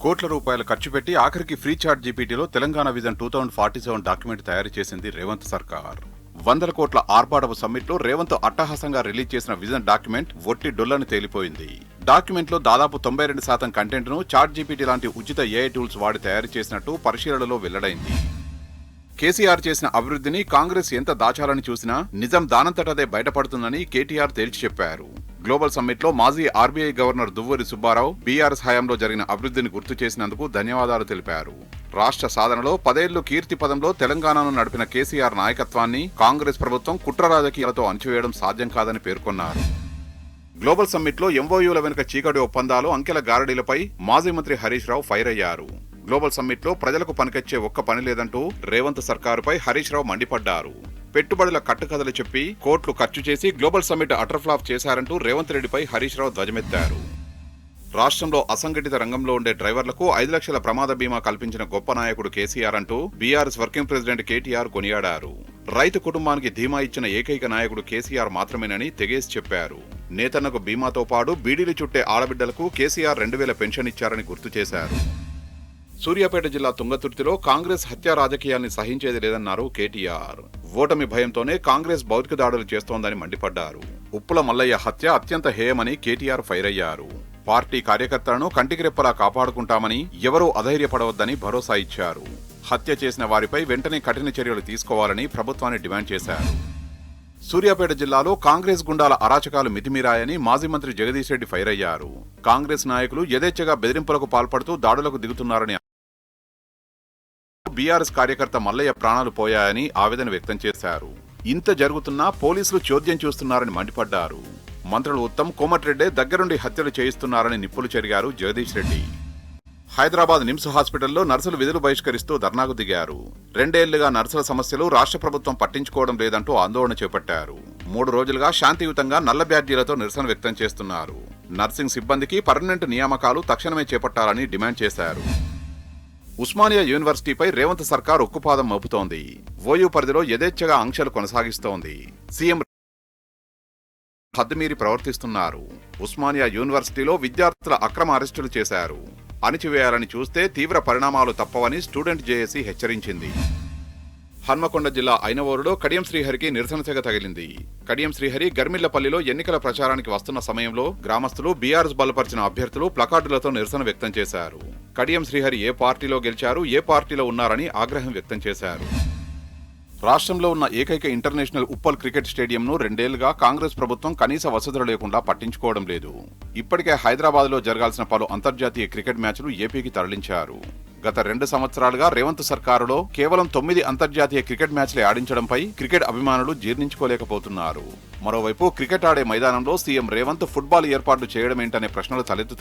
కోట్ల రూపాయలు ఖర్చు పెట్టి ఆఖరికి ఫ్రీ చాట్ జీపీటీలో తెలంగాణ విజన్ 2047 డాక్యుమెంట్ తయారు చేసింది రేవంత్ సర్కార్. వందల కోట్ల ఆర్భాటపు సమ్మిట్లో రేవంత్ అట్టహాసంగా రిలీజ్ చేసిన విజన్ డాక్యుమెంట్ ఒట్టి డొల్లని తేలిపోయింది. డాక్యుమెంట్ లో దాదాపు 92% కంటెంట్ ను చాట్ జీపీటీ లాంటి ఉచిత ఏఐ టూల్స్ వాడి తయారు చేసినట్టు పరిశీలనలో వెల్లడైంది. కేసీఆర్ చేసిన అభివృద్ధిని కాంగ్రెస్ ఎంత దాచాలని చూసినా నిజం దానంతటదే బయటపడుతుందని కేటీఆర్ తేల్చి చెప్పారు. గ్లోబల్ సమ్మిట్ లో మాజీ RBI governor Duvvuri Subbarao BRS హయాంలో జరిగిన అభివృద్ధిని గుర్తు చేసినందుకు ధన్యవాదాలు తెలిపారు. రాష్ట్ర సాధనలో 10 ఏళ్లు కీర్తి పదంలో తెలంగాణను నడిపిన కేసీఆర్ నాయకత్వాన్ని కాంగ్రెస్ ప్రభుత్వం కుట్ర రాజకీయాలతో అణచివేయడం సాధ్యం కాదని పేర్కొన్నారు. గ్లోబల్ సమ్మిట్ లో ఎంఓయూల వెనుక చీకటి ఒప్పందాలు, అంకెల గారడీలపై మాజీ మంత్రి హరీష్ రావు ఫైర్ అయ్యారు. గ్లోబల్ సమ్మిట్ లో ప్రజలకు పనికొచ్చే ఒక్క పని లేదంటూ రేవంత్ సర్కారుపై హరీష్ రావు మండిపడ్డారు. పెట్టుబడుల కట్టుకథలు చెప్పి కోట్లు ఖర్చు చేసి గ్లోబల్ సమ్మిట్ అటర్ఫ్లాప్ చేశారంటూ రేవంత్ రెడ్డిపై హరీష్ రావు ధ్వజమెత్తారు. రాష్ట్రంలో అసంఘటిత రంగంలో ఉండే డ్రైవర్లకు 5 లక్షల ప్రమాద బీమా కల్పించిన గొప్ప నాయకుడు కేసీఆర్ అంటూ బీఆర్ఎస్ వర్కింగ్ ప్రెసిడెంట్ కేటీఆర్ కొనియాడారు. రైతు కుటుంబానికి ధీమా ఇచ్చిన ఏకైక నాయకుడు కేసీఆర్ మాత్రమేనని తెగేసి చెప్పారు. నేతన్నకు బీమాతో పాటు బీడీలు చుట్టే ఆడబిడ్డలకు కేసీఆర్ 2000 పెన్షన్ ఇచ్చారని గుర్తు చేశారు. సూర్యాపేట జిల్లా తుంగతుర్తిలో కాంగ్రెస్ హత్య రాజకీయాన్ని సహించేది లేదన్నారు కేటీఆర్. ఓటమి భయంతోనే కాంగ్రెస్ భౌతిక దాడులు చేస్తోందని మండిపడ్డారు. ఉప్పుల మల్లయ్య హత్య అత్యంత హేయమని కేటీఆర్ ఫైర్ అయ్యారు. పార్టీ కార్యకర్తలను కంటికి రెప్పలా కాపాడుకుంటామని, ఎవరూ అధైర్యపడవద్దని భరోసా ఇచ్చారు. హత్య చేసిన వారిపై వెంటనే కఠిన చర్యలు తీసుకోవాలని ప్రభుత్వాన్ని డిమాండ్ చేశారు. సూర్యాపేట జిల్లాలో కాంగ్రెస్ గుండాల అరాచకాలు మితిమీరాయని మాజీ మంత్రి జగదీష్ రెడ్డి ఫైర్ అయ్యారు. కాంగ్రెస్ నాయకులు యథేచ్ఛగా బెదిరింపులకు పాల్పడుతూ దాడులకు దిగుతున్నారని, బీఆర్ఎస్ కార్యకర్త మల్లయ్య ప్రాణాలు పోయాయని ఆవేదన వ్యక్తం చేశారు. ఇంత జరుగుతున్నా పోలీసులు చోద్యం చూస్తున్నారని మండిపడ్డారు. మంత్రులు ఉత్తమ్, కోమటిరెడ్డి దగ్గరుండి హత్యలు చేయిస్తున్నారని నిప్పులు చెరిగారు జగదీష్ రెడ్డి. హైదరాబాద్ నిమ్స్ హాస్పిటల్లో నర్సులు విధులు బహిష్కరిస్తూ ధర్నాకు దిగారు. 2 ఏళ్లుగా నర్సుల సమస్యలు రాష్ట్ర ప్రభుత్వం పట్టించుకోవడం లేదంటూ ఆందోళన చేపట్టారు. 3 రోజులుగా శాంతియుతంగా నల్ల బ్యాడ్జీలతో నిరసన వ్యక్తం చేస్తున్నారు. నర్సింగ్ సిబ్బందికి పర్మనెంట్ నియామకాలు తక్షణమే చేపట్టాలని డిమాండ్ చేశారు. ఉస్మానియా యూనివర్సిటీపై రేవంత్ సర్కార్ ఉక్కుపాదం మోపుతోంది. ఓయూ పరిధిలో యథేచ్ఛగా ఆంక్షలు కొనసాగిస్తోంది. సీఎం హద్దుమీరి ప్రవర్తిస్తున్నారు. ఉస్మానియా యూనివర్సిటీలో విద్యార్థుల అక్రమ అరెస్టులు చేశారు. అణిచివేయాలని చూస్తే తీవ్ర పరిణామాలు తప్పవని స్టూడెంట్ జేఏసీ హెచ్చరించింది. హన్మకొండ జిల్లా ఐనవోలులో కడియం శ్రీహరికి నిరసన సెగ తగిలింది. కడియం శ్రీహరి గర్మిళ్లపల్లిలో ఎన్నికల ప్రచారానికి వస్తున్న సమయంలో గ్రామస్తులు, బీఆర్ఎస్ బలపరిచిన అభ్యర్థులు ప్లకార్డులతో నిరసన వ్యక్తం చేశారు. కడియం శ్రీహరి ఏ పార్టీలో గెలిచారు, ఏ పార్టీలో ఉన్నారని ఆగ్రహం వ్యక్తం చేశారు. రాష్ట్రంలో ఉన్న ఏకైక ఇంటర్నేషనల్ ఉప్పల్ క్రికెట్ స్టేడియంను 2 ఏళ్లుగా కాంగ్రెస్ ప్రభుత్వం కనీస వసతులు లేకుండా పట్టించుకోవడం లేదు. ఇప్పటికే హైదరాబాద్లో జరగాల్సిన పలు అంతర్జాతీయ క్రికెట్ మ్యాచ్లు ఏపీకి తరలించారు. గత 2 సంవత్సరాలుగా రేవంత్ సర్కారులో కేవలం 9 అంతర్జాతీయ క్రికెట్ మ్యాచ్లే ఆడించడంపై క్రికెట్ అభిమానులు జీర్ణించుకోలేకపోతున్నారు. మరోవైపు క్రికెట్ ఆడే మైదానంలో సీఎం రేవంత్ ఫుట్బాల్ ఏర్పాట్లు చేయడమేంటనే ప్రశ్నలు తలెత్తుతున్నాయి.